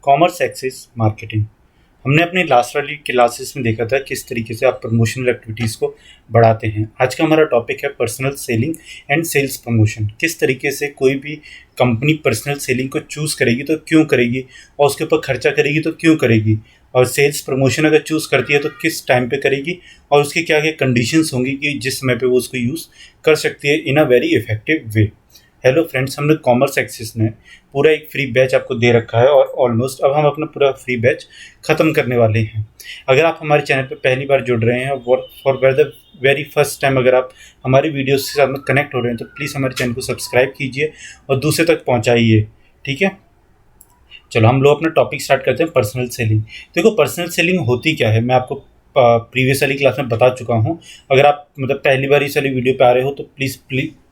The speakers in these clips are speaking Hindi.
Commerce access marketing. हमने अपनी लास्ट वाली क्लासेस में देखा था किस तरीके से आप प्रमोशनल एक्टिविटीज़ को बढ़ाते हैं। आज का हमारा टॉपिक है personal selling and sales promotion. किस तरीके से कोई भी कंपनी पर्सनल सेलिंग को चूज़ करेगी तो क्यों करेगी, और उसके ऊपर खर्चा करेगी तो क्यों करेगी, और सेल्स प्रमोशन अगर चूज़ करती है तो किस टाइम पे करेगी, और उसकी क्या क्या कंडीशंस होंगी कि जिस समय पे वो उसको यूज़ कर सकती है in a very effective way. Hello friends, हमने कॉमर्स एक्सिस ने पूरा एक फ्री बैच आपको दे रखा है और ऑलमोस्ट अब हम अपना पूरा फ्री बैच ख़त्म करने वाले हैं। अगर आप हमारे चैनल पर पहली बार जुड़ रहे हैं और for the very first time अगर आप हमारी वीडियोस के साथ में कनेक्ट हो रहे हैं तो प्लीज़ हमारे चैनल को सब्सक्राइब कीजिए और दूसरे तक पहुँचाइए। ठीक है, चलो हम लोग अपना टॉपिक स्टार्ट करते हैं। Personal selling. देखो, पर्सनल सेलिंग होती क्या है मैं आपको प्रीवियस वाली क्लास में बता चुका हूँ। अगर आप पहली बार इस वाली वीडियो पे आ रहे हो तो प्लीज़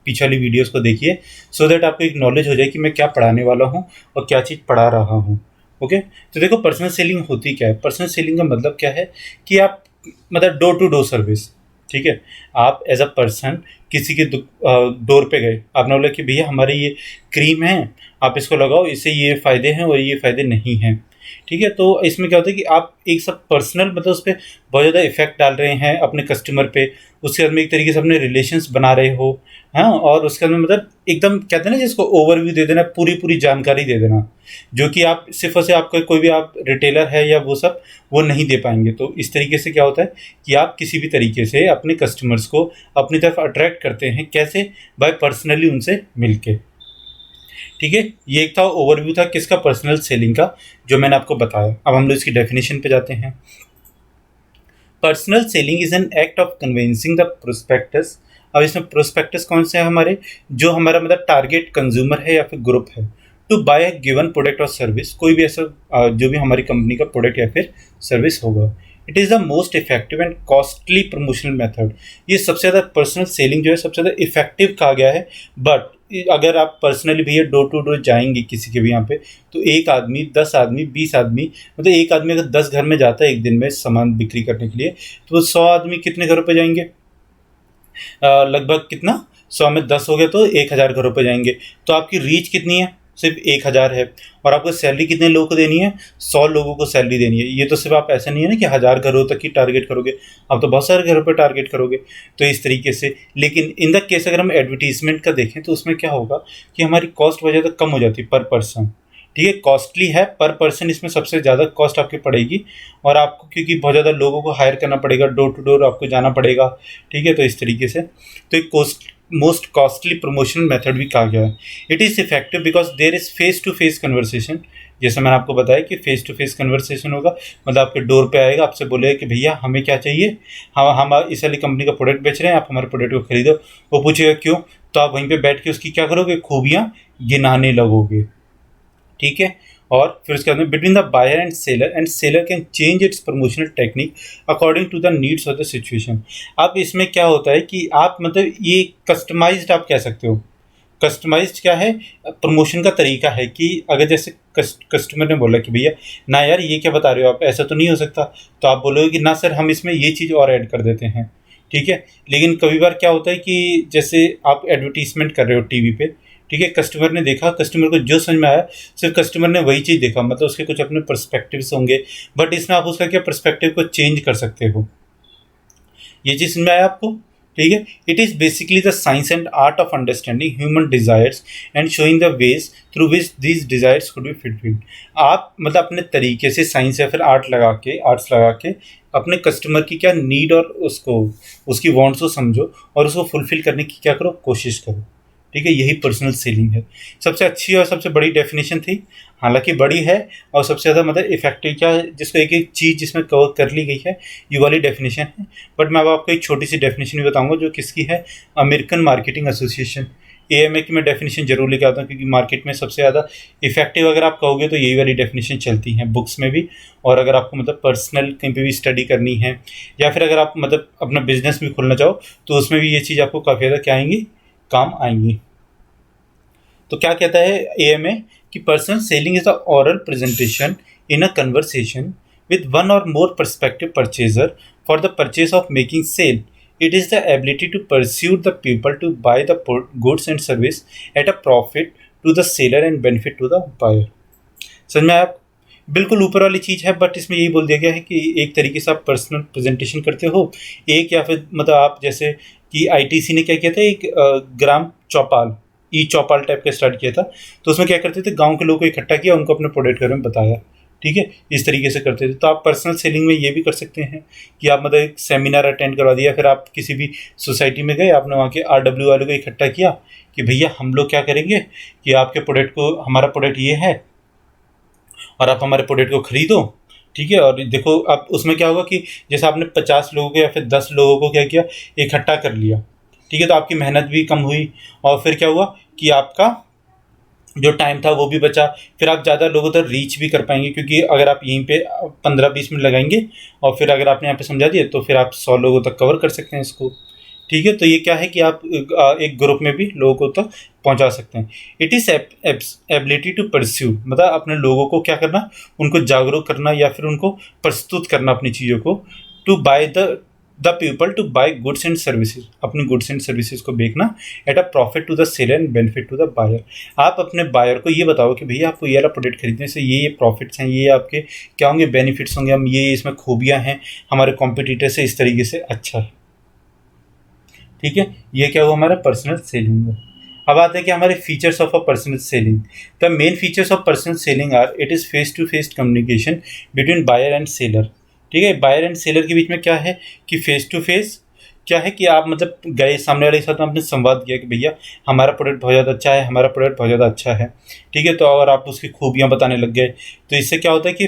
पीछे वाली वीडियोस को देखिए सो दैट आपको एक नॉलेज हो जाए कि मैं क्या पढ़ाने वाला हूँ और क्या चीज़ पढ़ा रहा हूँ। ओके, तो देखो पर्सनल सेलिंग होती क्या है। पर्सनल सेलिंग का मतलब क्या है कि आप डोर टू डोर सर्विस। ठीक है, आप एज अ पर्सन किसी के डोर पे गए, आपने बोला कि भैया हमारे ये क्रीम है, आप इसको लगाओ, इससे ये फ़ायदे हैं और ये फ़ायदे नहीं हैं। ठीक है, तो इसमें क्या होता है कि आप एक सब पर्सनल उस पर बहुत ज़्यादा इफेक्ट डाल रहे हैं अपने कस्टमर पे, उसके बाद में एक तरीके से अपने रिलेशंस बना रहे हो। हाँ, और उसके अंदर एकदम कहते हैं ना जिसको ओवरव्यू दे देना, पूरी पूरी जानकारी दे देना, जो कि आप सिर्फ और सिर्फ आपका कोई भी आप रिटेलर है या वो सब वो नहीं दे पाएंगे। तो इस तरीके से क्या होता है कि आप किसी भी तरीके से अपने कस्टमर्स को अपनी तरफ अट्रैक्ट करते हैं। कैसे? बाय पर्सनली उनसे मिलके। ठीक है, ये एक था ओवरव्यू था किसका, पर्सनल सेलिंग का, जो मैंने आपको बताया। अब हम लोग इसकी डेफिनेशन पे जाते हैं। Personal selling is an act of convincing the prospectus. अब इसमें प्रोस्पेक्टस कौन से हैं हमारे, जो हमारा टारगेट कंज्यूमर है या फिर ग्रुप है, to buy a given product और सर्विस। कोई भी ऐसा जो भी हमारी कंपनी का प्रोडक्ट या फिर सर्विस होगा। It is the most effective and costly promotional method. ये सबसे ज़्यादा पर्सनल सेलिंग जो है सबसे ज़्यादा इफेक्टिव कहा गया है। बट अगर आप पर्सनली भैया डोर टू डोर जाएंगे किसी के भी यहाँ पे, तो एक आदमी, 10 आदमी, 20 आदमी, एक आदमी अगर 10 घर में जाता है एक दिन में सामान बिक्री करने के लिए, तो वो 100 आदमी कितने घरों पे जाएंगे? लगभग कितना, 100 में 10 हो गए तो 1000 घरों पे जाएंगे। तो आपकी रीच कितनी है? सिर्फ 1000 है। और आपको सैलरी कितने लोगों को देनी है? 100 लोगों को सैलरी देनी है। ये तो सिर्फ आप ऐसा नहीं है ना कि 1000 घरों तक ही टारगेट करोगे, आप तो बहुत सारे घरों पर टारगेट करोगे। तो इस तरीके से, लेकिन इन द केस अगर हम एडवर्टीजमेंट का देखें तो उसमें क्या होगा कि हमारी कॉस्ट बहुत ज़्यादा कम हो जाती है पर पर्सन। ठीक है, कॉस्टली है पर पर्सन, इसमें सबसे ज़्यादा कॉस्ट आपकी पड़ेगी। और आपको क्योंकि बहुत ज़्यादा लोगों को हायर करना पड़ेगा, डोर टू डोर आपको जाना पड़ेगा। ठीक है, तो इस तरीके से तो एक मोस्ट कॉस्टली प्रमोशनल मेथड भी कहा गया है। It is effective because there is face to face conversation. जैसे मैंने आपको बताया कि फेस टू फेस कन्वर्सेशन होगा, आपके डोर पे आएगा, आपसे बोलेगा कि भैया हमें क्या चाहिए, हम इस वाली कंपनी का प्रोडक्ट बेच रहे हैं, आप हमारे प्रोडक्ट को खरीदो। वो पूछेगा क्यों, तो आप वहीं पे बैठ के उसकी क्या करोगे, खूबियाँ गिनाने लगोगे। ठीक है, और फिर उसके बाद में between the buyer and seller can change its promotional technique according to the needs of the situation. अब इसमें क्या होता है कि आप ये कस्टमाइज्ड आप कह सकते हो। कस्टमाइज्ड क्या है, प्रमोशन का तरीका है कि अगर जैसे कस्टमर ने बोला कि भैया ना यार ये क्या बता रहे हो आप, ऐसा तो नहीं हो सकता, तो आप बोलोगे कि ना सर हम इसमें ये चीज़ और ऐड कर देते हैं। ठीक है, लेकिन कभी बार क्या होता है कि जैसे आप एडवर्टीजमेंट कर रहे हो टीवी पे, ठीक है, कस्टमर ने देखा, कस्टमर को जो समझ में आया सिर्फ कस्टमर ने वही चीज़ देखा, उसके कुछ अपने पर्सपेक्टिव्स होंगे, बट इसमें आप उसका क्या पर्सपेक्टिव को चेंज कर सकते हो। ये चीज़ समझ में आया आपको? ठीक है, it is basically the science and art of understanding human desires and showing the ways through which these desires could be fulfilled. आप अपने तरीके से साइंस या फिर आर्ट्स लगा के अपने कस्टमर की क्या नीड और उसकी वांट्स को समझो और उसको फुलफिल करने की क्या करो, कोशिश करो। ठीक है, यही पर्सनल सेलिंग है। सबसे अच्छी और सबसे बड़ी डेफिनेशन थी, हालांकि बड़ी है, और सबसे ज़्यादा इफेक्टिव क्या है, जिसको एक एक चीज़ जिसमें कवर कर ली गई है, ये वाली डेफिनेशन है। बट मैं अब आपको एक छोटी सी डेफिनेशन भी बताऊंगा जो किसकी है, अमेरिकन मार्केटिंग एसोसिएशन, AMA की मैं डेफिनेशन जरूर लेके आता हूँ, क्योंकि मार्केट में सबसे ज़्यादा इफेक्टिव अगर आप कहोगे तो यही वाली डेफिनेशन चलती हैं बुक्स में भी। और अगर आपको पर्सनल कहीं पे भी स्टडी करनी है, या फिर अगर आप अपना बिजनेस भी खोलना चाहो, तो उसमें भी ये चीज़ आपको काफ़ी ज़्यादा क्या आएंगी, काम आएंगी। तो क्या कहता है AMA कि personal selling is the oral presentation in a conversation with one or more prospective purchaser for the purchase of making sale. It is the ability to persuade the people to buy the goods and service at a profit to the seller and benefit to the buyer. समझ में आया? बिल्कुल ऊपर वाली चीज़ है, बट इसमें यही बोल दिया गया है कि एक तरीके से आप पर्सनल प्रेजेंटेशन करते हो, एक या फिर मतलब आप जैसे कि आईटीसी ने क्या किया था, एक ग्राम चौपाल, ई चौपाल टाइप का स्टार्ट किया था। तो उसमें क्या करते थे, गांव के लोगों को इकट्ठा किया, उनको अपने प्रोडक्ट के बारे में बताया, ठीक है, इस तरीके से करते थे। तो आप पर्सनल सेलिंग में ये भी कर सकते हैं कि आप मतलब एक सेमिनार अटेंड करवा दिया, फिर आप किसी भी सोसाइटी में गए, आपने वहाँ के आरडब्ल्यू वालों को इकट्ठा किया कि भैया हम लोग क्या करेंगे कि आपके प्रोडक्ट को, हमारा प्रोडक्ट ये है और आप हमारे प्रोडक्ट को खरीदो, ठीक है। और देखो अब उसमें क्या होगा कि जैसे आपने 50 लोगों को या फिर 10 लोगों को क्या किया, इकट्ठा कर लिया, ठीक है, तो आपकी मेहनत भी कम हुई और फिर क्या हुआ कि आपका जो टाइम था वो भी बचा, फिर आप ज़्यादा लोगों तक रीच भी कर पाएंगे, क्योंकि अगर आप यहीं पे 15-20 मिनट लगाएंगे और फिर अगर आपने यहाँ पे समझा दिया तो फिर आप 100 लोगों तक कवर कर सकते हैं इसको, ठीक है। तो ये क्या है कि आप एक ग्रुप में भी लोगों तक पहुंचा सकते हैं। It is ability to pursue, मतलब अपने लोगों को क्या करना, उनको जागरूक करना या फिर उनको प्रस्तुत करना अपनी चीज़ों को, to buy the people to buy goods and services, अपनी गुड्स एंड सर्विसेज को बेचना at a profit to the seller and benefit to the buyer. आप अपने बायर को ये बताओ कि भैया आपको ये वाला प्रोडक्ट खरीदने से ये प्रॉफिट्स हैं, ये आपके क्या होंगे, बेनिफिट्स होंगे, हम ये इसमें खूबियाँ हैं, हमारे कॉम्पिटिटर से इस तरीके से अच्छा है, ठीक है। ये क्या हुआ हमारा पर्सनल सेलिंग में। अब आते हैं कि हमारे features of a personal selling. The main features of personal selling are, it is face to face communication between buyer and seller, ठीक है। बायर एंड सेलर के बीच में क्या है कि फेस टू फेस क्या है कि आप मतलब गए सामने वाले के साथ आपने संवाद किया कि भैया हमारा प्रोडक्ट बहुत ज़्यादा अच्छा है, हमारा प्रोडक्ट बहुत ज़्यादा अच्छा है, ठीक है। तो अगर आप उसकी खूबियाँ बताने लग गए तो इससे क्या होता है कि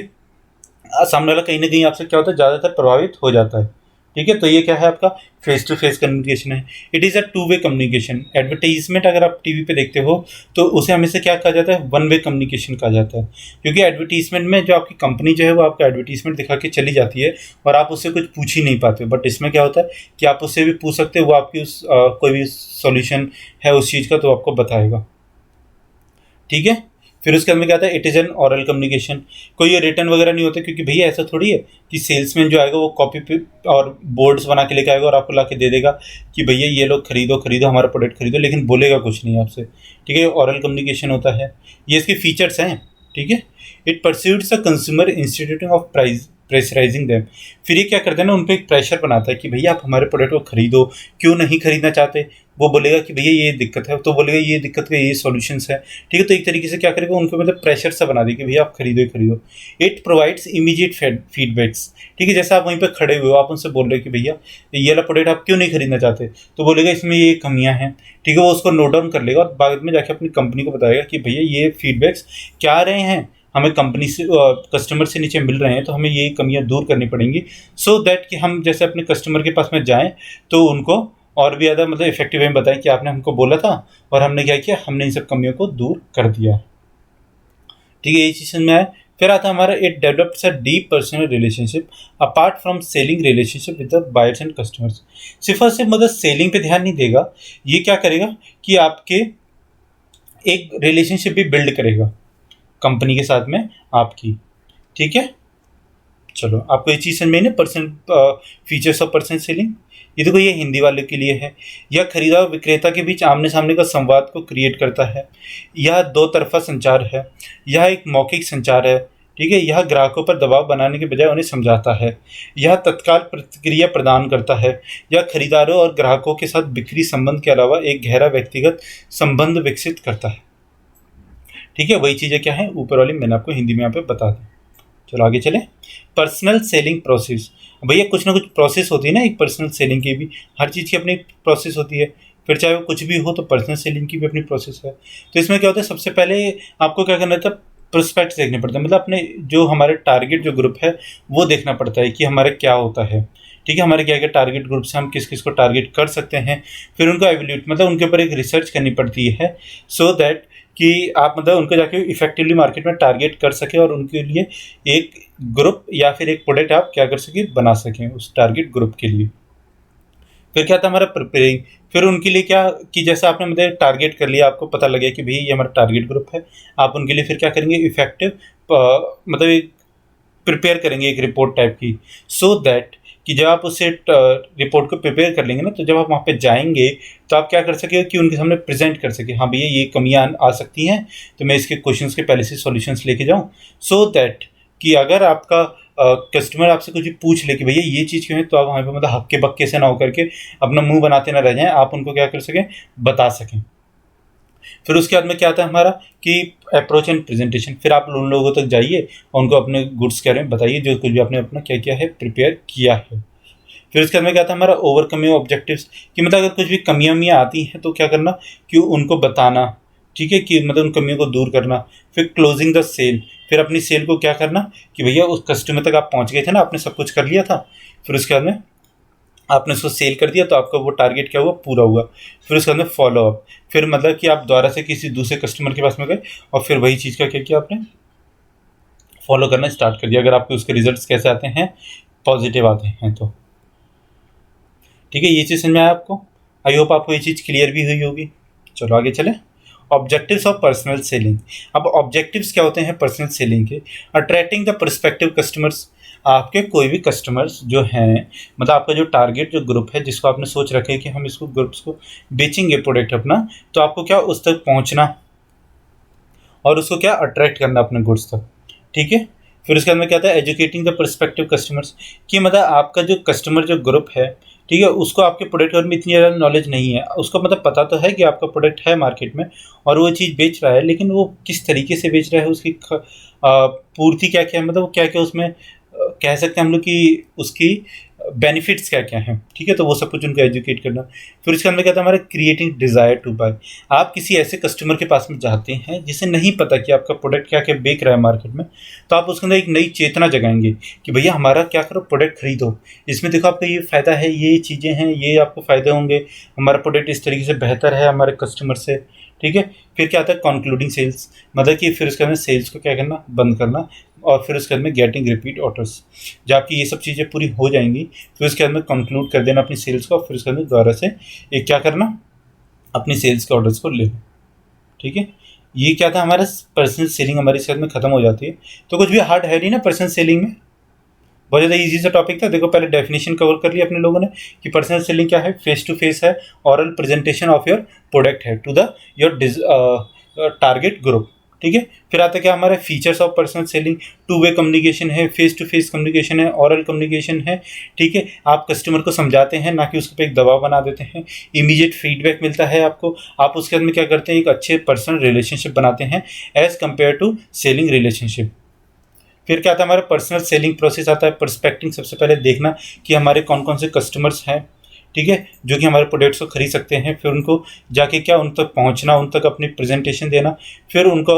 सामने वाला कहीं ना कहीं आपसे क्या होता है, ज़्यादातर प्रभावित हो जाता है, ठीक है। तो ये क्या है, आपका फेस टू फेस कम्युनिकेशन है। It is a to way communication. Advertisement अगर आप टीवी पे देखते हो तो उसे हमेशा क्या कहा जाता है, वन वे कम्युनिकेशन कहा जाता है, क्योंकि एडवर्टीजमेंट में जो आपकी कंपनी जो है वो आपका एडवर्टीजमेंट दिखा के चली जाती है और आप उससे कुछ पूछ ही नहीं पाते। बट इसमें क्या होता है कि आप उससे भी पूछ सकते हो, वो आपकी उस कोई भी सॉल्यूशन है उस चीज़ का तो आपको बताएगा, ठीक है। फिर उसके अंदर क्या आता है, it is an oral communication. कोई ये रिटर्न वगैरह नहीं होता, क्योंकि भैया ऐसा थोड़ी है कि सेल्समैन जो आएगा वो कॉपी पे और बोर्ड्स बना के लेके आएगा और आपको ला के दे देगा कि भैया ये लोग खरीदो खरीदो हमारा प्रोडक्ट खरीदो, लेकिन बोलेगा कुछ नहीं आपसे, ठीक है। ऑरल कम्युनिकेशन होता है, ये इसके फीचर्स हैं, ठीक है। It persuades a consumer instituting of price pressurising them. फिर ये क्या करते हैं ना, उन पर एक प्रेशर बनाता है कि भैया आप हमारे प्रोडक्ट को खरीदो, क्यों नहीं खरीदना चाहते, वो बोलेगा कि भैया ये दिक्कत है, तो बोलेगा ये दिक्कत के ये सॉल्यूशंस है, ठीक है। तो एक तरीके से क्या करेगा, उनको मतलब प्रेशर सा बना देगा कि भैया आप खरीदो ही खरीदो। इट प्रोवाइड्स इमीडिएट फीडबैक्स, ठीक है। जैसे आप वहीं पे खड़े हुए हो, आप उनसे बोल रहे हो कि भैया ये वाला प्रोडक्ट आप क्यों नहीं खरीदना चाहते, तो बोलेगा इसमें ये कमियां हैं, ठीक है। वो उसको नोट डाउन कर लेगा और बाद में जाके अपनी कंपनी को बताएगा कि भैया ये फीडबैक्स क्या आ रहे हैं, हमें कंपनी से कस्टमर से नीचे मिल रहे हैं, तो हमें ये कमियां दूर करनी पड़ेंगी, सो दैट कि हम जैसे अपने कस्टमर के पास में जाएं तो उनको और भी ज़्यादा मतलब इफेक्टिव वे में बताएं कि आपने हमको बोला था और हमने क्या किया, हमने इन सब कमियों को दूर कर दिया, ठीक है। ये चीज़ में आए। फिर आता है हमारा, it develops a deep personal relationship apart from selling relationship with the buyers and customers. सिर्फ और सिर्फ मतलब सेलिंग पे ध्यान नहीं देगा, ये क्या करेगा कि आपके एक रिलेशनशिप भी बिल्ड करेगा कंपनी के साथ में आपकी, ठीक है। चलो आपको ये चीज़ समझ में ना, person features of person selling. ये देखो ये हिंदी वाले के लिए है। यह खरीदा और विक्रेता के बीच आमने सामने का संवाद को क्रिएट करता है। यह दो तरफा संचार है। यह एक मौखिक संचार है, ठीक है। यह ग्राहकों पर दबाव बनाने के बजाय उन्हें समझाता है। यह तत्काल प्रतिक्रिया प्रदान करता है। यह खरीदारों और ग्राहकों के साथ बिक्री संबंध के अलावा एक गहरा व्यक्तिगत संबंध विकसित करता है, ठीक है। वही चीज़ें क्या है ऊपर वाली मैंने आपको हिंदी में यहाँ पे बता दी। चलो आगे चलें। Personal selling process. भैया कुछ ना कुछ प्रोसेस होती है ना एक पर्सनल सेलिंग की भी, हर चीज़ की अपनी प्रोसेस होती है, फिर चाहे वो कुछ भी हो तो पर्सनल सेलिंग की भी अपनी प्रोसेस है। तो इसमें क्या होता है, सबसे पहले आपको क्या करना था, प्रोस्पेक्ट्स देखने पड़ते हैं, मतलब अपने जो हमारे टारगेट जो ग्रुप है वो देखना पड़ता है कि हमारे क्या होता है, ठीक है। हमारे क्या क्या टारगेट ग्रुप से हम किस किस को टारगेट कर सकते हैं, फिर उनको एवेल्यूट मतलब उनके ऊपर एक रिसर्च करनी पड़ती है, सो दैट कि आप मतलब उनको जाके इफेक्टिवली मार्केट में टारगेट कर सके और उनके लिए एक ग्रुप या फिर एक प्रोडक्ट आप क्या कर सके, बना सकें उस टारगेट ग्रुप के लिए। फिर क्या था हमारा प्रिपेयरिंग। फिर उनके लिए क्या कि जैसे आपने मतलब टारगेट कर लिया, आपको पता लगे कि भाई ये हमारा टारगेट ग्रुप है, आप उनके लिए फिर क्या करेंगे, इफेक्टिव मतलब एक प्रिपेयर करेंगे एक रिपोर्ट टाइप की, सो दैट कि जब आप उससे रिपोर्ट को प्रिपेयर कर लेंगे ना, तो जब आप वहाँ पे जाएंगे तो आप क्या कर सके कि उनके सामने प्रेजेंट कर सके, हाँ भैया ये कमियां आ सकती हैं, तो मैं इसके क्वेश्चंस के पहले से सॉल्यूशंस लेके जाऊँ, सो दैट कि अगर आपका कस्टमर आपसे कुछ भी पूछ ले कि भैया ये चीज़ क्यों है, तो आप वहाँ पे मतलब हक्के बक्के से ना होकर के अपना मुंह बनाते ना रह जाएं, आप उनको क्या कर सकें, बता सकें। फिर उसके बाद में क्या आता है हमारा कि अप्रोच एंड प्रेजेंटेशन। फिर आप उन लोगों तक जाइए और उनको अपने गुड्स के बारे में बताइए, जो कुछ भी आपने अपना क्या किया है, प्रिपेयर किया है। फिर उसके बाद में क्या था हमारा ओवरकमिंग ऑब्जेक्टिव्स, कि मतलब अगर कुछ भी कमियां आती हैं तो क्या करना, कि उनको बताना, ठीक है, कि मतलब उन कमियों को दूर करना। फिर क्लोजिंग द सेल, फिर अपनी सेल को क्या करना, कि भैया उस कस्टमर तक आप पहुंच गए थे ना, आपने सब कुछ कर लिया था, फिर उसके बाद में आपने उसको सेल कर दिया, तो आपका वो टारगेट क्या हुआ, पूरा हुआ। फिर उसके अंदर फॉलो अप, फिर मतलब कि आप दोबारा से किसी दूसरे कस्टमर के पास में गए और फिर वही चीज़ का क्या किया आपने, फॉलो करना स्टार्ट कर दिया, अगर आपके उसके रिजल्ट्स कैसे आते हैं, पॉजिटिव आते हैं तो। ठीक है, ये चीज़ समझ में आया आपको? आई होप आपको ये चीज़ क्लियर भी हुई होगी। चलो आगे चले। Objectives of personal selling. अब ऑब्जेक्टिव्स क्या होते हैं पर्सनल सेलिंग के? Attracting the perspective customers. आपके कोई भी कस्टमर्स जो हैं, मतलब आपका जो टारगेट जो ग्रुप है, जिसको आपने सोच रखे कि हम इसको ग्रुप्स को बेचेंगे प्रोडक्ट अपना, तो आपको क्या उस तक पहुंचना और उसको क्या अट्रैक्ट करना अपने गुड्स तक। ठीक है, फिर उसके अंदर क्या आता है, एजुकेटिंग द पर्सपेक्टिव कस्टमर्स, कि मतलब आपका जो कस्टमर जो ग्रुप है, ठीक है, उसको आपके प्रोडक्ट के बारे में इतनी ज़्यादा नॉलेज नहीं है, उसको मतलब पता तो है कि आपका प्रोडक्ट है मार्केट में और वो चीज़ बेच रहा है, लेकिन वो किस तरीके से बेच रहा है, उसकी पूर्ति क्या क्या है, मतलब वो क्या क्या उसमें कह सकते हैं हम लोग कि उसकी बेनिफिट्स क्या क्या हैं। ठीक है, तो वो सब कुछ उनको एजुकेट करना। फिर इसके अंदर क्या था हमारा, क्रिएटिंग डिज़ायर टू बाय। आप किसी ऐसे कस्टमर के पास में जाते हैं जिसे नहीं पता कि आपका प्रोडक्ट क्या क्या बेच रहा है मार्केट में, तो आप उसके अंदर एक नई चेतना जगाएंगे कि भैया हमारा क्या करो, प्रोडक्ट खरीदो, इसमें देखो आपका ये फ़ायदा है, ये चीज़ें हैं, ये आपको फ़ायदे होंगे, हमारा प्रोडक्ट इस तरीके से बेहतर है हमारे कस्टमर से। ठीक है, फिर क्या आता है, कंक्लूडिंग सेल्स, मतलब कि फिर उसके अंदर सेल्स को क्या करना, बंद करना, और फिर उसके अंदर गेटिंग रिपीट ऑर्डर्स। जब आपकी ये सब चीज़ें पूरी हो जाएंगी, फिर उसके अंदर कंक्लूड कर देना अपनी सेल्स को, और फिर उसके अंदर दोबारा से एक क्या करना, अपनी सेल्स के ऑर्डर्स को लेना। ठीक है, ये क्या था हमारा पर्सनल सेलिंग, हमारी साथ में खत्म हो जाती है। तो कुछ भी हार्ड है नहीं ना पर्सनल सेलिंग में, बहुत ज़्यादा इजी सा टॉपिक था। देखो पहले डेफिनेशन कवर कर लिया अपने लोगों ने कि पर्सनल सेलिंग क्या है, फेस टू फेस है, oral presentation of your product है to the your target group. ठीक है, फिर आता है क्या हमारे features of personal selling, two way communication है, फेस टू फेस कम्युनिकेशन है, ऑरल कम्युनिकेशन है। ठीक है, आप कस्टमर को समझाते हैं, ना कि उसके पे एक दबाव बना देते हैं। इमीडिएट फीडबैक मिलता है आपको, आप उसके अंदर क्या करते हैं, एक अच्छे पर्सनल रिलेशनशिप बनाते हैं as compare to selling relationship. फिर क्या आता है हमारा पर्सनल सेलिंग प्रोसेस आता है, पर्सपेक्टिंग, सबसे पहले देखना कि हमारे कौन कौन से कस्टमर्स हैं, ठीक है, जो कि हमारे प्रोडक्ट्स को खरीद सकते हैं। फिर उनको जाके क्या उन तक पहुंचना, उन तक अपनी प्रेजेंटेशन देना। फिर उनको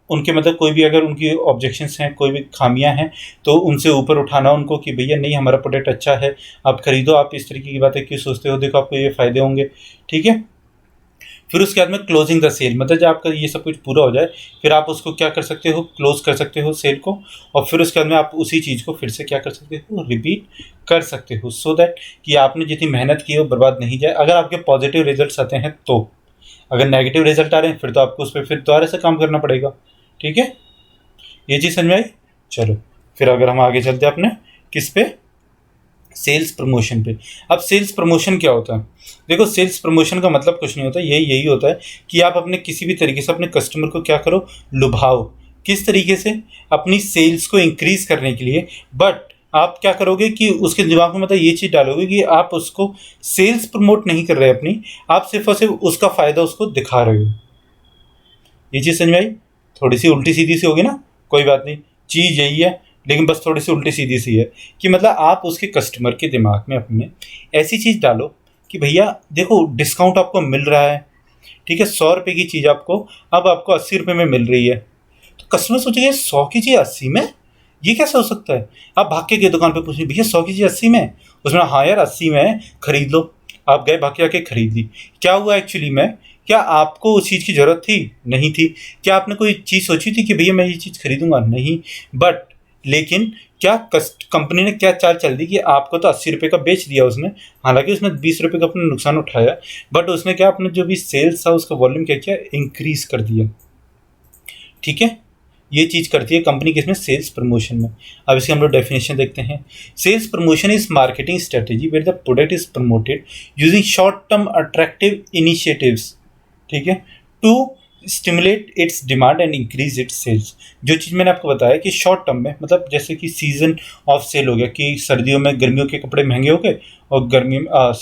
उनके मतलब कोई भी अगर उनकी ऑब्जेक्शंस हैं, कोई भी खामियां हैं, तो उनसे ऊपर उठाना उनको कि भैया नहीं हमारा प्रोडक्ट अच्छा है, आप खरीदो, आप इस तरीके की बातें क्यों सोचते हो, देखो आपको ये फ़ायदे होंगे। ठीक है, फिर उसके बाद में क्लोजिंग द सेल, मतलब जब आपका ये सब कुछ पूरा हो जाए, फिर आप उसको क्या कर सकते हो, क्लोज कर सकते हो सेल को, और फिर उसके बाद में आप उसी चीज़ को फिर से क्या कर सकते हो, रिपीट कर सकते हो, सो दैट कि आपने जितनी मेहनत की है वो बर्बाद नहीं जाए। अगर आपके पॉजिटिव रिजल्ट्स आते हैं तो, अगर नेगेटिव रिजल्ट आ रहे हैं फिर तो आपको उस पर फिर दोबारा से काम करना पड़ेगा। ठीक है, ये चीज़ समझ में आई? चलो फिर अगर हम आगे चलते हैं अपने किस पे, सेल्स प्रमोशन पे। अब सेल्स प्रमोशन क्या होता है? देखो सेल्स प्रमोशन का मतलब कुछ नहीं होता, यही होता है कि आप अपने किसी भी तरीके से अपने कस्टमर को क्या करो, लुभाओ। किस तरीके से? अपनी सेल्स को इंक्रीज करने के लिए। बट आप क्या करोगे कि उसके दिमाग में मतलब ये चीज़ डालोगे कि आप उसको सेल्स प्रमोट नहीं कर रहे अपनी, आप सिर्फ और सिर्फ उसका फ़ायदा उसको दिखा रहे हो। ये चीज़ समझ में आई? थोड़ी सी उल्टी सीधी सी होगी ना, कोई बात नहीं, चीज़ यही है, लेकिन बस थोड़ी सी उल्टी सीधी सी है कि मतलब आप उसके कस्टमर के दिमाग में अपने ऐसी चीज़ डालो कि भैया देखो डिस्काउंट आपको मिल रहा है, ठीक है, 100 रुपये की चीज़ आपको अब आपको 80 रुपये में मिल रही है। तो कस्टमर सोचेगा 100 की चीज़ 80 में, ये कैसे हो सकता है? आप भाग के गए दुकान पे पूछें भैया 100 की चीज़ 80 में, उसमें हाँ यार 80 में है, खरीद लो। आप गए भाग के आके खरीद ली। क्या हुआ एक्चुअली में, क्या आपको उस चीज़ की ज़रूरत थी? नहीं थी। क्या आपने कोई चीज़ सोची थी कि भैया मैं ये चीज़ खरीदूंगा? नहीं। बट लेकिन क्या कंपनी ने क्या चाल चल दी कि आपको तो 80 रुपये का बेच दिया उसने, हालांकि उसने 20 रुपये का अपना नुकसान उठाया, बट उसने क्या अपने जो भी सेल्स था उसका वॉल्यूम क्या किया, इंक्रीज कर दिया। ठीक है, ये चीज़ करती है कंपनी किसमें, सेल्स प्रमोशन में। अब इसकी हम लोग डेफिनेशन देखते हैं। Sales promotion is marketing strategy where the product is promoted using short term attractive initiatives, ठीक है, to stimulate its demand and increase its sales. जो चीज़ मैंने आपको बताया कि शॉर्ट टर्म में, मतलब जैसे कि सीजन ऑफ सेल हो गया कि सर्दियों में गर्मियों के कपड़े महंगे हो गए और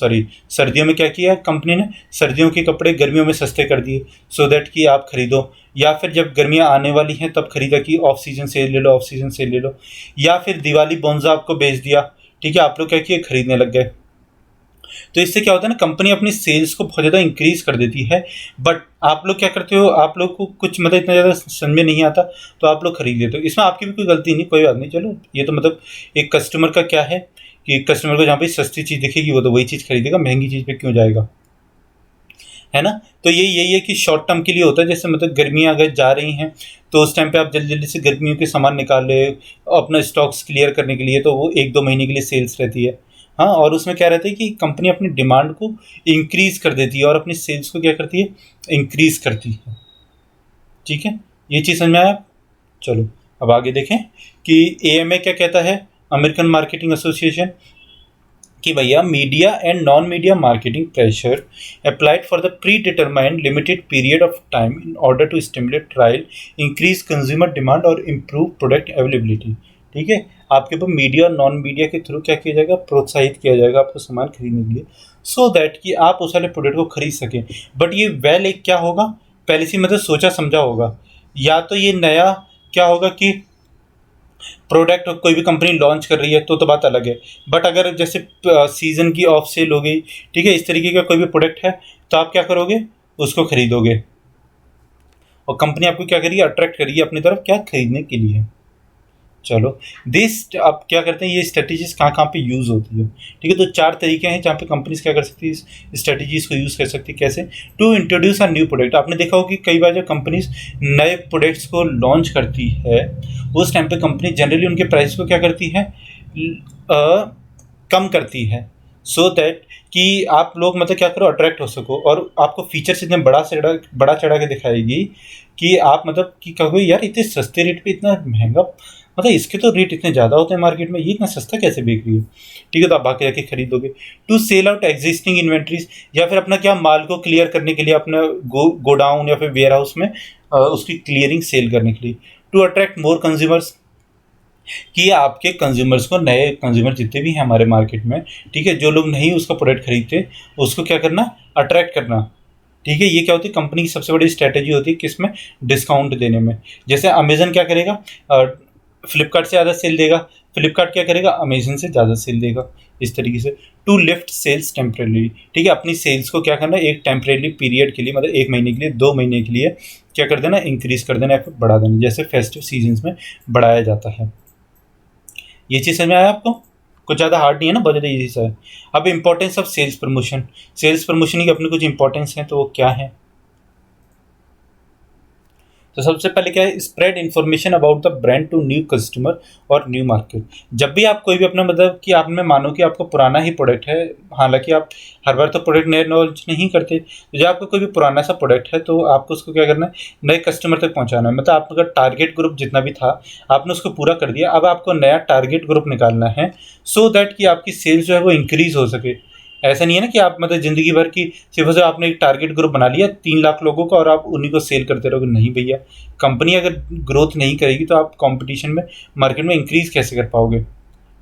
सर्दियों में क्या किया कंपनी ने, सर्दियों के कपड़े गर्मियों में सस्ते कर दिए सो दैट कि आप खरीदो, या फिर जब गर्मियाँ आने वाली हैं तब खरीदा कि ऑफ सीजन सेल ले लो, ऑफ सीजन सेल ले लो, या फिर दिवाली बोनस आपको बेच दिया, ठीक है, आप लोग क्या किए, खरीदने लग गए। तो इससे क्या होता है ना, कंपनी अपनी सेल्स को बहुत ज़्यादा इंक्रीज कर देती है, बट आप लोग क्या करते हो, आप लोग को कुछ मतलब इतना ज़्यादा समझ में नहीं आता तो आप लोग खरीद लेते हो। इसमें आपकी भी कोई गलती नहीं, कोई बात नहीं, चलो ये तो मतलब एक कस्टमर का क्या है कि कस्टमर को जहाँ पे सस्ती चीज़ दिखेगी वो तो वही चीज़ खरीदेगा, महंगी चीज़ पे क्यों जाएगा, है ना। तो यही है कि शॉर्ट टर्म के लिए होता है, जैसे मतलब गर्मियाँ अगर जा रही हैं तो उस टाइम पे आप जल्दी जल्दी से गर्मियों के सामान निकाल ले अपना स्टॉक्स क्लियर करने के लिए, तो वो 1-2 महीने के लिए सेल्स रहती है। हाँ, और उसमें क्या रहता है कि कंपनी अपनी डिमांड को इंक्रीज कर देती है और अपनी सेल्स को क्या करती है, इंक्रीज करती है। ठीक है, ये चीज़ समझ में आया। चलो अब आगे देखें कि AMA क्या कहता है, अमेरिकन मार्केटिंग एसोसिएशन, कि भैया media and non media marketing pressure applied for the predetermined limited period of time in order to stimulate trial, increase consumer demand और इम्प्रूव प्रोडक्ट अवेलेबिलिटी। ठीक है, आपके ऊपर मीडिया और नॉन मीडिया के थ्रू क्या किया जाएगा, प्रोत्साहित किया जाएगा आपको सामान खरीदने के लिए, सो दैट कि आप उस वाले प्रोडक्ट को खरीद सकें। बट ये वेल एक क्या होगा, पहले से मतलब सोचा समझा होगा, या तो ये नया क्या होगा कि प्रोडक्ट कोई भी कंपनी लॉन्च कर रही है तो बात अलग है, बट अगर जैसे सीजन की ऑफ सेल हो गई, ठीक है, इस तरीके का कोई भी प्रोडक्ट है तो आप क्या करोगे, उसको खरीदोगे और कंपनी आपको क्या करेगी, अट्रैक्ट करेगी अपनी तरफ क्या खरीदने के लिए। चलो दिस अब क्या करते हैं, ये स्ट्रेटेजीज कहाँ कहाँ पे यूज़ होती है। ठीक है, तो 4 तरीके हैं जहाँ पे कंपनीज क्या कर सकती है, इस स्ट्रेटेजीज को यूज़ कर सकती है। कैसे, to introduce a new product. आपने देखा हो कि कई बार जब कंपनीज नए प्रोडक्ट्स को लॉन्च करती है उस टाइम पे कंपनी जनरली उनके प्राइस को क्या करती है, कम करती है, सो दैट कि आप लोग मतलब क्या करो, अट्रैक्ट हो सको, और आपको फीचर्स इतने बड़ा चढ़ा के दिखाएगी कि आप मतलब कि कहोगे यार इतने सस्ते रेट पे इतना महंगा, मतलब इसके तो रेट इतने ज़्यादा होते हैं मार्केट में, ये इतना सस्ता कैसे बेच रही है। ठीक है, तो आप बाकी जाके खरीदोगे। To sell out existing inventories, या फिर अपना क्या माल को क्लियर करने के लिए अपना गोडाउन या फिर वेयर हाउस में उसकी क्लियरिंग सेल करने के लिए। टू अट्रैक्ट मोर कंज्यूमर्स, कि आपके कंज्यूमर्स को, नए कंज्यूमर जितने भी हैं हमारे मार्केट में, ठीक है, जो लोग नहीं उसका प्रोडक्ट खरीदते उसको क्या करना, अट्रैक्ट करना। ठीक है, ये क्या होती है, कंपनी की सबसे बड़ी स्ट्रैटेजी होती है किसमें, डिस्काउंट देने में। जैसे अमेजन क्या करेगा, फ्लिपकार्ट से ज़्यादा सेल देगा, फ्लिपकार्ट क्या करेगा, अमेजन से ज़्यादा सेल देगा, इस तरीके से। टू लिफ्ट सेल्स टेम्परेली, ठीक है, अपनी सेल्स को क्या करना, एक टेम्परेली पीरियड के लिए, मतलब 1 महीने के लिए, 2 महीने के लिए क्या कर देना, इंक्रीज कर देना या फिर बढ़ा देना, जैसे फेस्टिव सीजन्स में बढ़ाया जाता है। ये चीज़ समझ में आया आपको, कुछ ज़्यादा हार्ड नहीं है ना, बहुत ज़्यादा ईजी सा है। अब importance of sales promotion, sales promotion की अपनी कुछ इंपॉर्टेंस है, तो वो क्या है। तो सबसे पहले क्या है, spread information about the brand to new customer और न्यू मार्केट। जब भी आप कोई भी अपना मतलब कि आप में मानो कि आपको पुराना ही प्रोडक्ट है, हालांकि आप हर बार तो प्रोडक्ट नए लॉन्च नहीं करते, तो जब आपको कोई भी पुराना सा प्रोडक्ट है तो आपको उसको क्या करना है, नए कस्टमर तक पहुंचाना है। मतलब आपका टारगेट ग्रुप जितना भी था आपने उसको पूरा कर दिया, अब आपको नया टारगेट ग्रुप निकालना है, सो दैट कि आपकी सेल्स जो है वो इंक्रीज हो सके। ऐसा नहीं है ना कि आप मतलब ज़िंदगी भर की सिर्फ से आपने एक टारगेट ग्रुप बना लिया 3 लाख लोगों का और आप उन्हीं को सेल करते रहोगे, नहीं भैया। कंपनी अगर ग्रोथ नहीं करेगी तो आप कंपटीशन में, मार्केट में इंक्रीज कैसे कर पाओगे।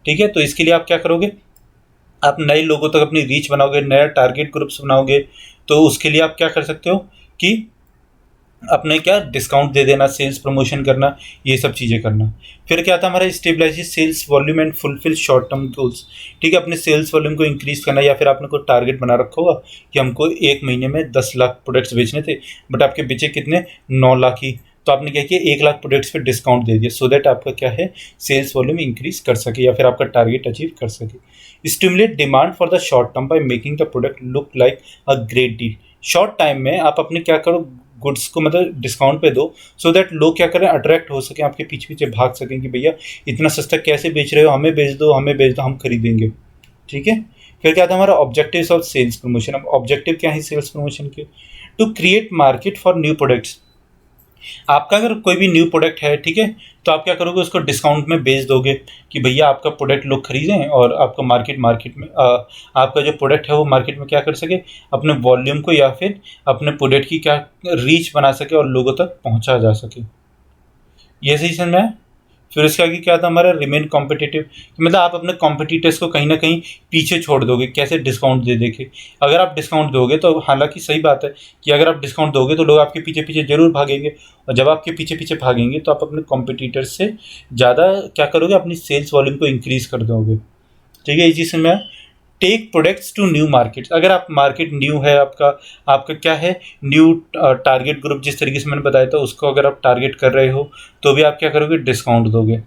ठीक है, तो इसके लिए आप क्या करोगे, आप नए लोगों तक अपनी रीच बनाओगे, नया टारगेट ग्रुप्स बनाओगे, तो उसके लिए आप क्या कर सकते हो कि अपने क्या डिस्काउंट दे देना, सेल्स प्रमोशन करना, ये सब चीज़ें करना। फिर क्या था हमारा, stabilise sales volume and fulfil short term goals. ठीक है, अपने सेल्स वॉल्यूम को इंक्रीज करना, या फिर आपने कोई टारगेट बना रखा होगा कि हमको 1 महीने में 10 लाख प्रोडक्ट्स बेचने थे, बट आपके बेचे कितने, 9 लाख ही, तो आपने क्या किया, 1 लाख प्रोडक्ट्स पे डिस्काउंट दे दिया, सो दैट आपका क्या है, सेल्स वॉल्यूम इंक्रीज कर सके या फिर आपका टारगेट अचीव कर सके। Stimulate demand for the short term by making the product look like a great deal. Short time में आप अपने क्या करो, गुड्स को मतलब डिस्काउंट पे दो, सो दैट लोग क्या करें, अट्रैक्ट हो सकें, आपके पीछे पीछे भाग सकें कि भैया इतना सस्ता कैसे बेच रहे हो, हमें बेच दो, हमें बेच दो, हम खरीदेंगे। ठीक है, फिर क्या था हमारा ऑब्जेक्टिव्स ऑफ सेल्स प्रमोशन। अब ऑब्जेक्टिव क्या है सेल्स प्रमोशन के, to create market for new products. आपका अगर कोई भी न्यू प्रोडक्ट है, ठीक है, तो आप क्या करोगे, उसको डिस्काउंट में बेच दोगे कि भैया आपका प्रोडक्ट लोग खरीदें और आपका मार्केट में आपका जो प्रोडक्ट है वो मार्केट में क्या कर सके, अपने वॉल्यूम को या फिर अपने प्रोडक्ट की क्या रीच बना सके और लोगों तक पहुंचा जा सके। ये सही समझ में है। फिर उसके आगे क्या था हमारा, रिमेन कॉम्पिटिटिव, मतलब आप अपने कॉम्पिटिटर्स को कहीं ना कहीं पीछे छोड़ दोगे, कैसे, डिस्काउंट दे देके। अगर आप डिस्काउंट दोगे तो हालांकि सही बात है कि अगर आप डिस्काउंट दोगे तो लोग आपके पीछे पीछे जरूर भागेंगे, और जब आपके पीछे पीछे भागेंगे तो आप अपने कॉम्पिटिटर्स से ज़्यादा क्या करोगे, अपनी सेल्स वॉल्यूम को इंक्रीज कर दोगे। ठीक है, ये चीज़ में take products to new market. अगर आप मार्केट न्यू है, आपका आपका क्या है, न्यू टारगेट ग्रुप, जिस तरीके से मैंने बताया था उसको अगर आप टारगेट कर रहे हो तो भी आप क्या करोगे, डिस्काउंट दोगे।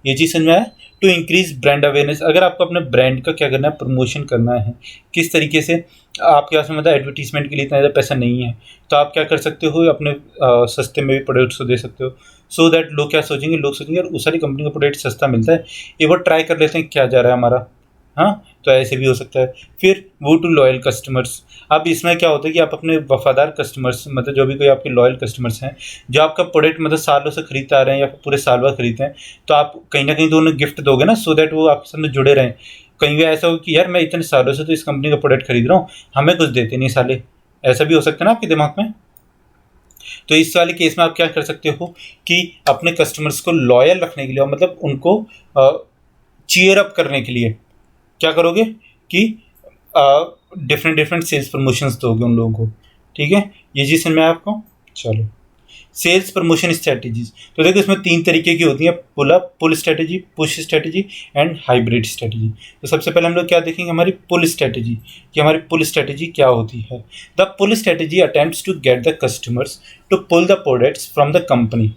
ये चीज़ समझ में आया। टू इंक्रीज ब्रांड अवेयरनेस, अगर आपको अपने ब्रांड का क्या करना है, प्रमोशन करना है, किस तरीके से, आपके पास में मतलब एडवर्टीजमेंट के लिए इतना ज़्यादा पैसा नहीं है, तो आप क्या कर सकते हो, अपने सस्ते में भी प्रोडक्ट्स को दे सकते हो, सो दैट लोग क्या सोचेंगे, लोग सोचेंगे यार उस सारी कंपनी का प्रोडक्ट सस्ता मिलता है, एक बार ट्राई कर लेते हैं क्या जा रहा है हमारा। हाँ, तो ऐसे भी हो सकता है। फिर वो टू लॉयल कस्टमर्स, अब इसमें क्या होता है कि आप अपने वफादार कस्टमर्स, मतलब जो भी कोई आपके लॉयल कस्टमर्स हैं, जो आपका प्रोडक्ट मतलब सालों से खरीदते आ रहे हैं या पूरे साल भर खरीदते हैं, तो आप कहीं ना कहीं तो उन्हें गिफ्ट दोगे ना, सो दैट वो आपके सामने जुड़े रहें। कहीं भी ऐसा हो कि यार मैं इतने सालों से तो इस कंपनी का प्रोडक्ट खरीद रहा हूँ, हमें कुछ देते नहीं साले, ऐसा भी हो सकता है ना आपके दिमाग में। तो इस वाले केस में आप क्या कर सकते हो कि अपने कस्टमर्स को लॉयल रखने के लिए, और मतलब उनको चीयर अप करने के लिए क्या करोगे कि डिफरेंट डिफरेंट सेल्स प्रमोशंस दोगे उन लोगों को। ठीक है, ये चीज़ समझ में आया आपको। चलो, सेल्स प्रमोशन स्ट्रेटजीज, तो देखो इसमें 3 तरीके की होती हैं, pull up, pull strategy, push strategy and hybrid strategy. तो सबसे पहले हम लोग क्या देखेंगे, हमारी पुल स्ट्रेटजी, कि हमारी पुल स्ट्रेटजी क्या होती है। The pull strategy attempts to get the customers to pull the products from the company.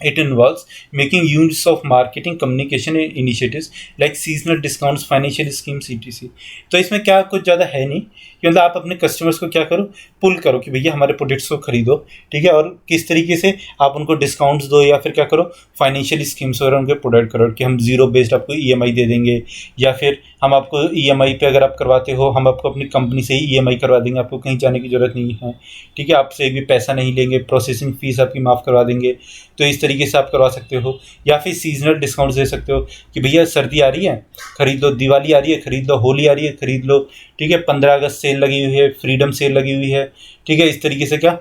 It involves making use of marketing communication initiatives like seasonal discounts, financial schemes, etc. तो इसमें क्या कुछ ज़्यादा है नहीं कि मतलब आप अपने कस्टमर्स को क्या करो, पुल करो कि भैया हमारे प्रोडक्ट्स को खरीदो। ठीक है, और किस तरीके से आप उनको डिस्काउंट्स दो, या फिर क्या करो, फाइनेंशियल स्कीम्स वगैरह उनके प्रोवाइड करो कि हम जीरो बेस्ड आपको ईएमआई दे देंगे, या फिर हम आपको ईएमआई पे अगर आप करवाते हो हम आपको अपनी कंपनी से ही ईएमआई करवा देंगे, आपको कहीं जाने की ज़रूरत नहीं है। ठीक है, आपसे एक भी पैसा नहीं लेंगे, प्रोसेसिंग फ़ीस आपकी माफ़ करवा देंगे। तो इस तरीके से आप करवा सकते हो। या फिर सीजनल डिस्काउंट्स दे सकते हो कि भैया सर्दी आ रही है खरीद लो, दिवाली आ रही है खरीद लो, होली आ रही है खरीद लो। ठीक है, 15 अगस्त सेल लगी हुई है, फ्रीडम सेल लगी हुई है। ठीक है, इस तरीके से क्या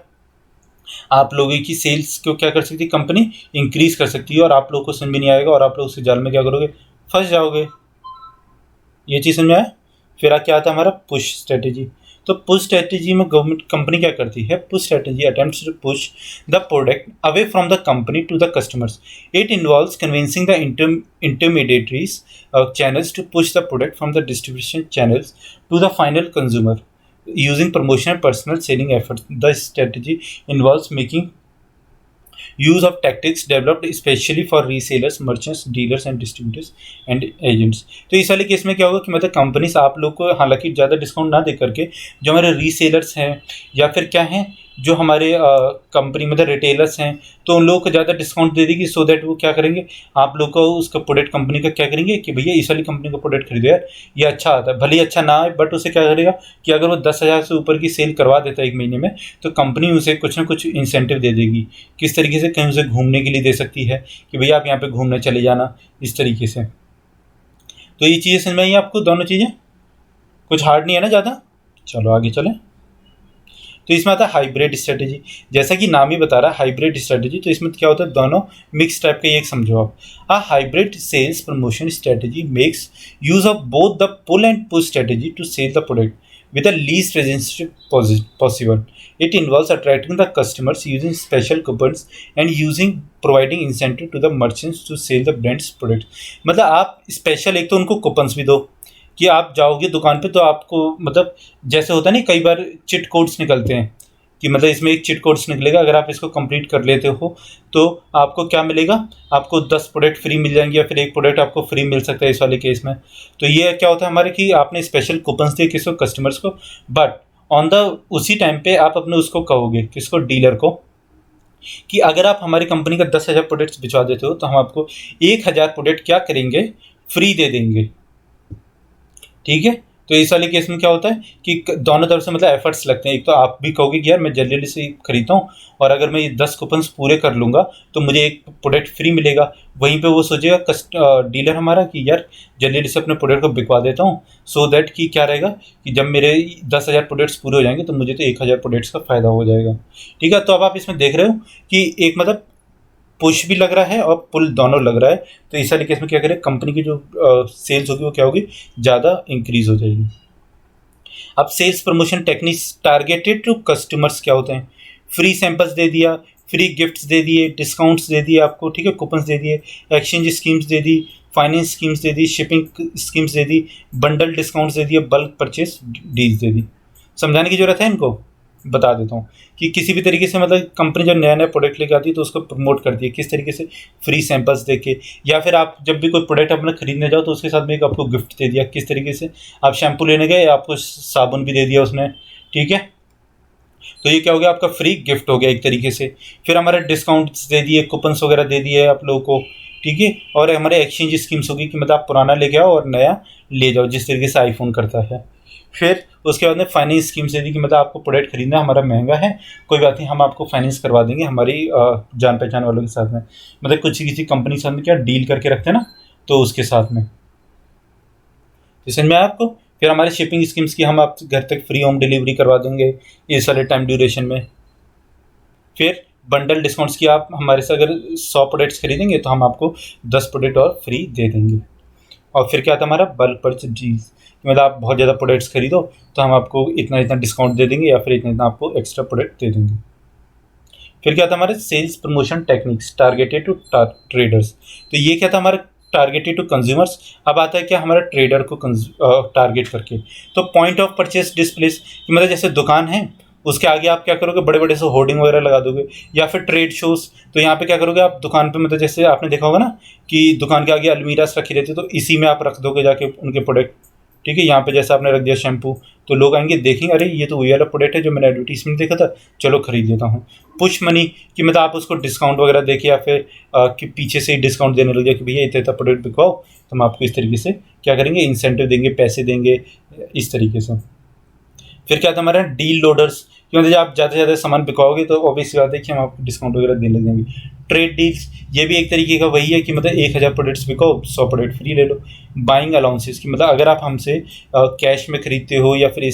आप लोगों की सेल्स को क्या कर सकती है, कंपनी इंक्रीज कर सकती है, और आप लोगों को समझ में नहीं आएगा और आप लोग उस जाल में क्या करोगे, फंस जाओगे। ये चीज़ समझ में आया। फिर क्या आता है हमारा पुश स्ट्रेटेजी। तो पुश स्ट्रेटेजी में गवर्नमेंट कंपनी क्या करती है, push strategy attempts to push the product away from the company to the customers. It involves convincing the intermediaries channels to push the product from the distribution channels to the final consumer using promotion and personal selling efforts. The strategy involves making use of tactics developed especially for resellers, merchants, dealers and distributors and agents. तो इस वाले केस में क्या होगा कि मतलब कंपनीज आप लोग को हालांकि ज़्यादा डिस्काउंट ना दे करके जो हमारे रीसेलर्स हैं या फिर क्या हैं जो हमारे कंपनी मतलब रिटेलर्स हैं, तो उन लोगों को ज़्यादा डिस्काउंट दे देगी, सो दैट वो क्या करेंगे, आप लोग को उसका प्रोडक्ट कंपनी का क्या करेंगे कि भैया इस वाली कंपनी का प्रोडक्ट खरीदो यार, ये अच्छा आता है, भले ही अच्छा ना आए बट उसे क्या करेगा कि अगर वो 10,000 से ऊपर की सेल करवा देता है एक महीने में, तो कंपनी उसे कुछ ना कुछ इंसेंटिव दे देगी। किस तरीके से, कहीं उसे घूमने के लिए दे सकती है कि भैया आप यहाँ पे घूमने चले जाना, इस तरीके से। तो ये चीज़ें समझ में आई आपको, दोनों चीज़ें, कुछ हार्ड नहीं है ना ज़्यादा। चलो आगे चलें। तो इसमें आता है हाइब्रिड स्ट्रेटेजी। जैसा कि नाम ही बता रहा है हाइब्रिड स्ट्रेटेजी, तो इसमें क्या होता है, दोनों मिक्स टाइप का, ये एक समझो आप। A hybrid sales promotion strategy makes use of both the pull and push strategy to sell the product with the least resistance possible. It involves attracting the customers using special coupons and providing incentive to the merchants to sell the brand's product. मतलब आप स्पेशल एक तो उनको कूपन्स भी दो कि आप जाओगे दुकान पे तो आपको मतलब जैसे होता है नहीं, कई बार चिट कोड्स निकलते हैं कि मतलब इसमें एक चिट कोड्स निकलेगा, अगर आप इसको कंप्लीट कर लेते हो तो आपको क्या मिलेगा, आपको 10 प्रोडक्ट फ्री मिल जाएंगे या फिर एक प्रोडक्ट आपको फ्री मिल सकता है इस वाले केस में। तो ये क्या होता है हमारे कि आपने स्पेशल कूपन्स दिए किसको, कस्टमर्स को, बट ऑन द उसी टाइम पे आप अपने उसको कहोगे किसको, डीलर को, कि अगर आप हमारी कंपनी का 10,000 प्रोडक्ट्स भिजवा देते हो तो हम आपको 1,000 प्रोडक्ट क्या करेंगे, फ्री दे देंगे। ठीक है, तो इस वाले केस में क्या होता है कि दोनों तरफ से मतलब एफर्ट्स लगते हैं। एक तो आप भी कहोगे कि यार मैं जल्दी जल्दी से खरीदता हूँ और अगर मैं ये 10 कूपन्स पूरे कर लूँगा तो मुझे एक प्रोडक्ट फ्री मिलेगा। वहीं पे वो सोचेगा डीलर हमारा कि यार जल्दी जल्दी से अपने प्रोडक्ट को बिकवा देता हूँ, सो दैट कि क्या रहेगा कि जब मेरे 10,000 प्रोडक्ट्स पूरे हो जाएंगे तो मुझे तो 1,000 प्रोडक्ट्स का फ़ायदा हो जाएगा। ठीक है, तो अब आप इसमें देख रहे हो कि एक मतलब पुश भी लग रहा है और पुल दोनों लग रहा है। तो इस वाले केस में क्या करें, कंपनी की जो सेल्स होगी वो क्या होगी, ज़्यादा इंक्रीज हो जाएगी। अब sales promotion techniques targeted to customers क्या होते हैं, फ्री सैंपल्स दे दिया, फ्री गिफ्ट्स दे दिए, डिस्काउंट्स दे दिए आपको, ठीक है, कूपन्स दे दिए, एक्सचेंज स्कीम्स दे दी, फाइनेंस स्कीम्स दे दी, शिपिंग स्कीम्स दे दी, बंडल डिस्काउंट्स दे दिए, बल्क परचेज डील्स दे दी। समझाने की जरूरत है इनको, बता देता हूँ कि किसी भी तरीके से मतलब कंपनी जब नया नया प्रोडक्ट लेके आती है तो उसको प्रमोट करती है किस तरीके से, फ्री सैंपल्स देके, या फिर आप जब भी कोई प्रोडक्ट अपना खरीदने जाओ तो उसके साथ में एक आपको गिफ्ट दे दिया। किस तरीके से, आप शैम्पू लेने गए आपको साबुन भी दे दिया उसने, ठीक है, तो ये क्या हो गया, आपका फ्री गिफ्ट हो गया एक तरीके से। फिर हमारे डिस्काउंट्स दे दिए, कूपन्स वगैरह दे दिए आप लोगों को, ठीक है, और हमारे एक्सचेंज स्कीम्स होगी कि मतलब आप पुराना लेके आओ और नया ले जाओ, जिस तरीके से आईफोन करता है। फिर उसके बाद में फाइनेंस स्कीम्स दे दी कि मतलब आपको प्रोडक्ट खरीदना हमारा महंगा है, कोई बात नहीं, हम आपको फाइनेंस करवा देंगे हमारी जान पहचान वालों के साथ में, मतलब कुछ किसी कंपनी के साथ में क्या डील करके रखते हैं ना, तो उसके साथ में। तो समझ में आया आपको। फिर हमारे शिपिंग स्कीम्स की, हम आप घर तक फ्री होम डिलीवरी करवा देंगे इस वाले टाइम ड्यूरेशन में। फिर बंडल डिस्काउंट्स की, आप हमारे से अगर 100 प्रोडक्ट्स खरीदेंगे तो हम आपको 10 प्रोडक्ट और फ्री दे देंगे। और फिर क्या था हमारा बल्क परचेज डील्स, मतलब आप बहुत ज़्यादा प्रोडक्ट्स खरीदो तो हम आपको इतना इतना डिस्काउंट दे देंगे या फिर इतना इतना आपको एक्स्ट्रा प्रोडक्ट दे देंगे। फिर क्या था हमारे sales promotion techniques targeted to traders, तो ये क्या था हमारा टारगेटेड टू कंज्यूमर्स। अब आता है क्या हमारा ट्रेडर को टारगेट करके, तो पॉइंट ऑफ परचेस डिस्प्लेस, मतलब जैसे दुकान है उसके आगे आप क्या करोगे, बड़े बड़े से होर्डिंग वगैरह लगा दोगे, या फिर ट्रेड शोज, तो यहाँ पे क्या करोगे आप दुकान पे, मतलब जैसे आपने देखा होगा ना कि दुकान के आगे अलमीरास रखी रहती है, तो इसी में आप रख दोगे जाके उनके प्रोडक्ट, ठीक है, यहाँ पे जैसे आपने रख दिया शैम्पू, तो लोग आएंगे देखेंगे, अरे ये तो वही वाला प्रोडक्ट है जो मैंने एडवर्टीजमेंट देखा था, चलो खरीद लेता हूँ। पुश मनी कि मतलब आप उसको डिस्काउंट वगैरह देके या फिर कि पीछे से ही डिस्काउंट देने लगे कि भैया इतना प्रोडक्ट बिकवाओ, तो हम आपको इस तरीके से क्या करेंगे, इंसेंटिव देंगे, पैसे देंगे, इस तरीके से। फिर क्या था हमारा डील लोडर्स, कि मतलब आप ज़्यादा से ज़्यादा सामान बिकवाओगे तो ऑब्वियस बात है कि हम आपको डिस्काउंट वगैरह देने देंगे। ट्रेड डील्स, ये भी एक तरीके का वही है कि मतलब 1,000 प्रोडक्ट्स बिकाओ, 100 प्रोडक्ट फ्री ले लो। बाइंग अलाउंसेस की, मतलब अगर आप हमसे कैश में खरीदते हो या फिर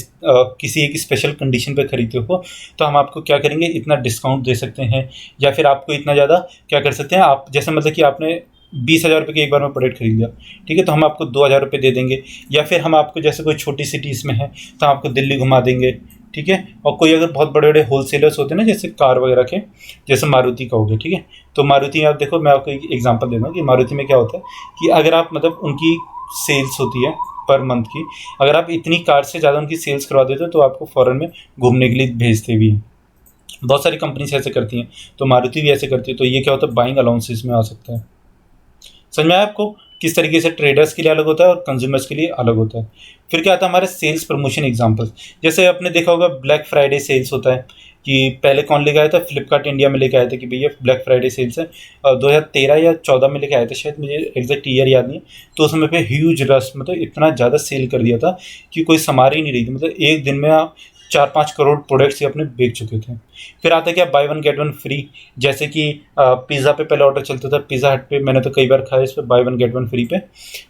किसी एक स्पेशल कंडीशन पे खरीदते हो तो हम आपको क्या करेंगे, इतना डिस्काउंट दे सकते हैं, या फिर आपको इतना ज़्यादा क्या कर सकते हैं आप, जैसे मतलब कि आपने 20,000 रुपये के एक बार में प्रोडक्ट खरीद लिया, ठीक है, तो हम आपको 2,000 रुपये दे देंगे, या फिर हम आपको जैसे कोई छोटी सिटीज़ में है तो हम आपको दिल्ली घुमा देंगे, ठीक है। और कोई अगर बहुत बड़े बड़े होलसेलर्स होते हैं ना, जैसे कार वगैरह के, जैसे मारुति का हो गया, ठीक है, तो मारुति आप देखो, मैं आपको एक एग्जांपल दे दूँ कि मारुति में क्या होता है कि अगर आप मतलब उनकी सेल्स होती है पर मंथ की, अगर आप इतनी कार से ज़्यादा उनकी सेल्स करवा देते हो तो आपको फ़ॉरेन में घूमने के लिए भेजते भी हैं। बहुत सारी कंपनीज ऐसे करती हैं, तो मारुति भी ऐसे करती है, तो ये क्या होता है, बाइंग अलाउंसेस में आ सकता है। समझ में आया आपको किस तरीके से ट्रेडर्स के लिए अलग होता है और कंज्यूमर्स के लिए अलग होता है। फिर क्या आता है हमारे सेल्स प्रमोशन एग्जांपल्स, जैसे आपने देखा होगा ब्लैक फ्राइडे सेल्स होता है, कि पहले कौन लेके आया था, फ्लिपकार्ट इंडिया में लेके आए थे कि भैया ब्लैक फ्राइडे सेल्स है, 2013 या 14 में लेके आए थे शायद, मुझे एग्जैक्ट ईयर याद नहीं। तो उस समय पे ह्यूज रश, मतलब इतना ज़्यादा सेल कर दिया था कि कोई संभाल ही नहीं रही थी, मतलब एक दिन में आप 4-5 करोड़ प्रोडक्ट्स ही अपने बेच चुके थे। फिर आता है क्या, by one get one free, जैसे कि पिज़्ज़ा पे पहले ऑर्डर चलता था, पिज़्ज़ा हट पे मैंने तो कई बार खाया इस पर, by one get one free पे।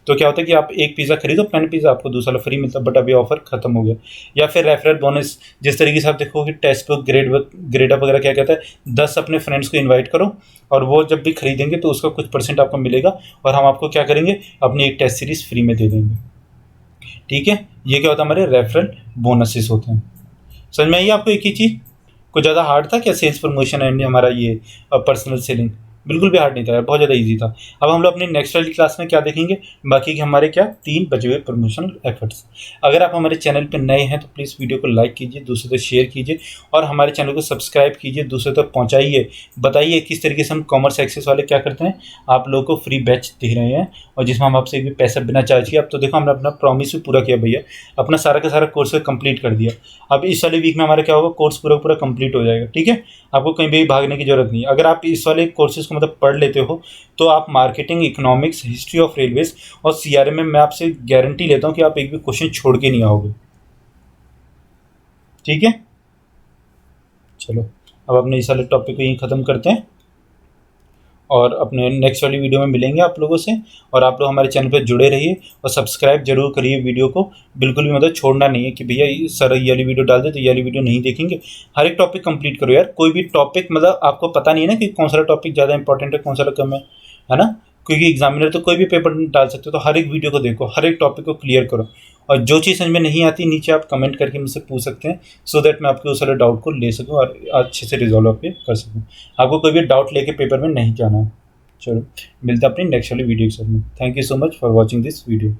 तो क्या होता है कि आप एक पिज़्ज़ा खरीदो, पैन पिज़्ज़ा आपको दूसरा फ्री मिलता, बट अभी ऑफर खत्म हो गया। या फिर रेफरल बोनस, जिस तरीके से आप देखोगे टेस्ट बुक, ग्रेड अप वगैरह क्या कहता है, 10 अपने फ्रेंड्स को इन्वाइट करो और वो जब भी खरीदेंगे तो उसका कुछ % आपको मिलेगा, और हम आपको क्या करेंगे, अपनी एक टेस्ट सीरीज फ्री में दे देंगे, ठीक है। ये क्या होता है, हमारे रेफरल बोनसेस होते हैं। समझ में आई आपको एक ही चीज़, कुछ ज़्यादा हार्ड था क्या सेल्स प्रमोशन एंड हमारा ये पर्सनल सेलिंग, बिल्कुल भी हार्ड नहीं था, बहुत ज़्यादा इजी था। अब हम लोग अपनी नेक्स्ट वाली क्लास में क्या देखेंगे, बाकी के हमारे क्या 3 बचे हुए प्रमोशनल एफर्ट्स। अगर आप हमारे चैनल पर नए हैं तो प्लीज़ वीडियो को लाइक कीजिए, दूसरे तक शेयर कीजिए और हमारे चैनल को सब्सक्राइब कीजिए, दूसरे तक पहुँचाइए। बताइए किस तरीके से हम कॉमर्स एक्सेस वाले क्या करते हैं, आप लोगों को फ्री बैच दे रहे हैं और जिसमें हम आपसे भी पैसा बिना चार्ज किए। अब तो देखो हमने अपना प्रॉमिस भी पूरा किया भैया, अपना सारा का सारा कोर्स कंप्लीट कर दिया। अब इस वाले वीक में हमारा क्या होगा, कोर्स पूरा पूरा कंप्लीट हो जाएगा, ठीक है। आपको कहीं भी भागने की जरूरत नहीं है। अगर आप इस वाले कोर्सेज को को मतलब पढ़ लेते हो तो आप marketing, economics, history of railways और सीआरएम में मैं आपसे गारंटी लेता हूँ कि आप एक भी क्वेश्चन छोड़ के नहीं आओगे। ठीक है, चलो अब अपने इस वाले टॉपिक को यहीं ख़त्म करते हैं और अपने नेक्स्ट वाली वीडियो में मिलेंगे आप लोगों से। और आप लोग हमारे चैनल पर जुड़े रहिए और सब्सक्राइब जरूर करिए वीडियो को, बिल्कुल भी मतलब छोड़ना नहीं है कि भैया सर ये वाली वीडियो डाल दे तो ये वाली वीडियो नहीं देखेंगे। हर एक टॉपिक कंप्लीट करो यार, कोई भी टॉपिक मतलब आपको पता नहीं है ना कि कौन सा टॉपिक ज़्यादा इंपॉर्टेंट है, कौन सा कम है ना, क्योंकि एग्जामिनर तो कोई भी पेपर डाल सकते हो। तो हर एक वीडियो को देखो, हर एक टॉपिक को क्लियर करो और जो चीज़ समझ में नहीं आती नीचे आप कमेंट करके मुझसे पूछ सकते हैं, सो दैट मैं आपके उस वाले डाउट को ले सकूँ और अच्छे से रिजॉल्व आपके कर सकूँ। आपको कोई भी डाउट लेके पेपर में नहीं जाना है। चलो मिलता है अपनी नेक्स्ट वाली वीडियो के साथ में। Thank you so much for watching this video.